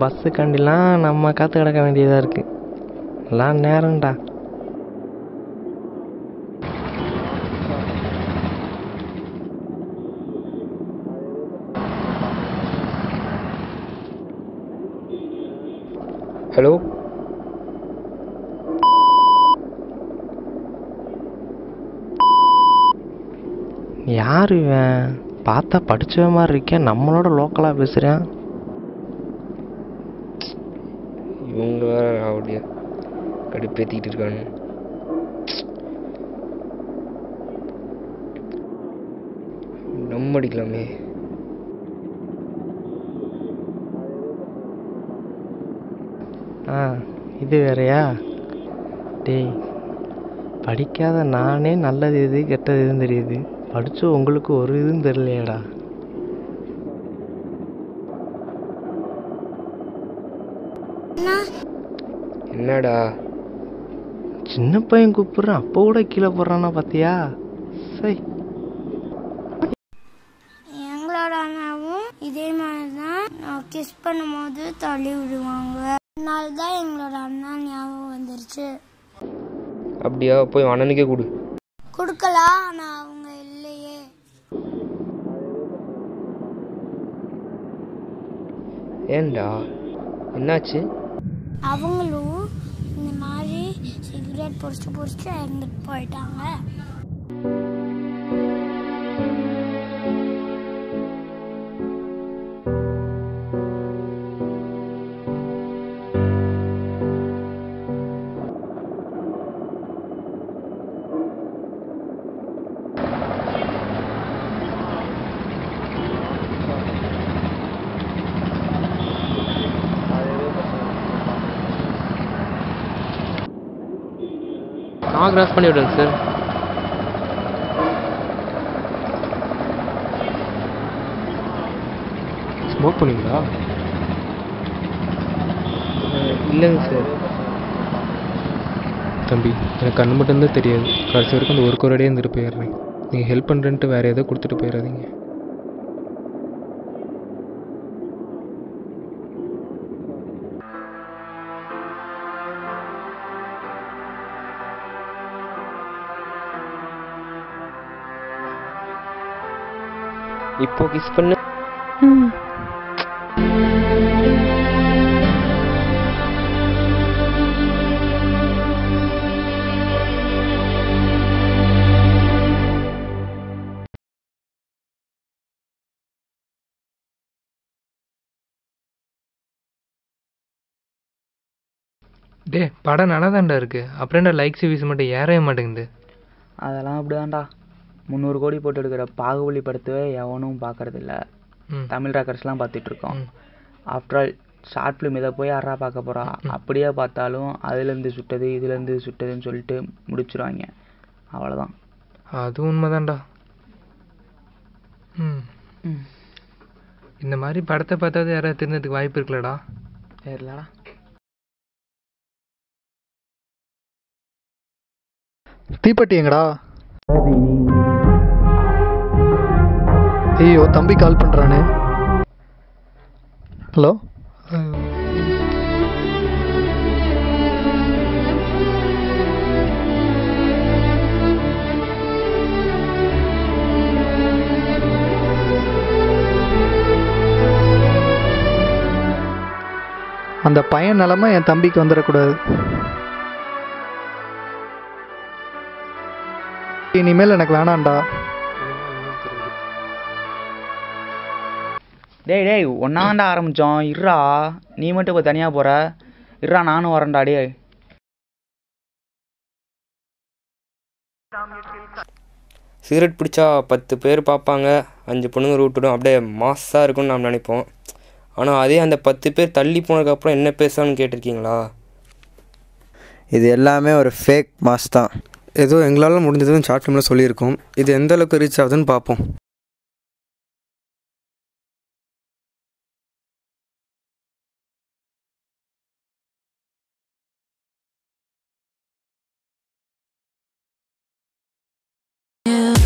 பஸ்ஸுக்காண்டிலாம் நம்ம காத்து கிடக்க வேண்டியதாக இருக்குது. எல்லாம் நேரம்டா. ஹலோ, யார் இவன்? பார்த்தா படிச்ச மாதிரி இருக்கேன், நம்மளோட லோக்கலாக பேசுகிறேன். இவங்க வேற அப்படியே கடுப்பேற்றிக்கிட்டு இருக்கானு. நம்ம அடிக்கலாமே. இது வேறையா? டேய், படிக்காத நானே நல்லது எது கெட்டது எதுவும் தெரியுது, படிச்சு உங்களுக்கு ஒரு இதுவும் தெரியலையாடா? என்னடா சின்ன பையன் கூப்பிடுறான், அப்போ கூட கீழே போடுறானா பார்த்தியா? சரி, எங்களோட அண்ணாவும் இதே மாதிரி தான் கிஸ் பண்ணும்போது தள்ளி விடுவாங்க. அதனால தான் எங்களோட அண்ணா ஞாபகம் வந்துருச்சு. அப்படியா? போய் அண்ணனுக்கே கொடு. கொடுக்கலாம், ஆனால் அவங்க இல்லையே. ஏன்டா, என்னாச்சு? அவங்களும் இந்த மாதிரி சிகரெட் பொறிச்சு இறந்துட்டு போயிட்டாங்க. நான் கிராஸ் பண்ணி விடுறேன் சார். ஸ்மோக் பண்ணீங்களா? இல்லைங்க சார். தம்பி, எனக்கு கண்ணு மட்டும்தான் தெரியாது. கடைசி வரைக்கும் அந்த ஒரு கோரடியே இருந்துட்டு போயிடுறேன். நீங்கள் ஹெல்ப் பண்ணுறேன்ட்டு வேறு எதோ கொடுத்துட்டு போயிடாதீங்க. இப்போ கிஸ் பண்ணு. டே, படம் நல்லா தான்டா இருக்குது. அப்புறம்டா லைக்ஸ் வீஸ் மட்டும் ஏறவே மாட்டேங்குது. அதெல்லாம் அப்படிதான்டா. 300 கோடி போட்டு எடுக்கிற பாகுபலி படத்தவே எவனும் பார்க்கறதில்ல. தமிழ் ராக்கர்ஸ்லாம் பார்த்துட்ருக்கோம். ஆஃப்டர் ஆல் ஷார்ட் ஃபிலிம் இதை போய் யாரா பார்க்க போகிறா? அப்படியே பார்த்தாலும் அதுலேருந்து சுட்டது இதுலேருந்து சுட்டதுன்னு சொல்லிட்டு முடிச்சிருவாங்க. அவ்வளோதான். அது உண்மைதான்டா. இந்த மாதிரி படத்தை பார்த்தாவது யாராவது திருந்ததுக்கு வாய்ப்பு இருக்குல்லடா? சரிலடா. தீப்பெட்டி எங்கடா? ஐயோ, தம்பி கால் பண்ணுறானே. ஹலோ, அந்த பையன் நிலமை என் தம்பிக்கு வந்துடக்கூடாது. இனிமேல் எனக்கு வேணாண்டா. டேய் ஒன்னாண்டா ஆரம்பித்தோம். இருறா, நீ மட்டும் இப்போ தனியாக போகிற. இருறா, நானும் வரேன்டா. டே, சிகரெட் பிடிச்சா 10 பேர் பார்ப்பாங்க, 5 பொண்ணுங்க ரூட்டுடும், அப்படியே மாஸாக இருக்கும்னு நாம் நினைப்போம். ஆனால் அதே அந்த 10 பேர் தள்ளி போனதுக்கப்புறம் என்ன பேசணும்னு கேட்டிருக்கீங்களா? இது எல்லாமே ஒரு ஃபேக் மாஸ் தான். ஏதோ எங்களால் முடிஞ்சதுன்னு ஷார்ட் ஃபிலிமில் சொல்லியிருக்கோம். இது எந்த அளவுக்கு ரீச் ஆகுதுன்னு பார்ப்போம். Yeah.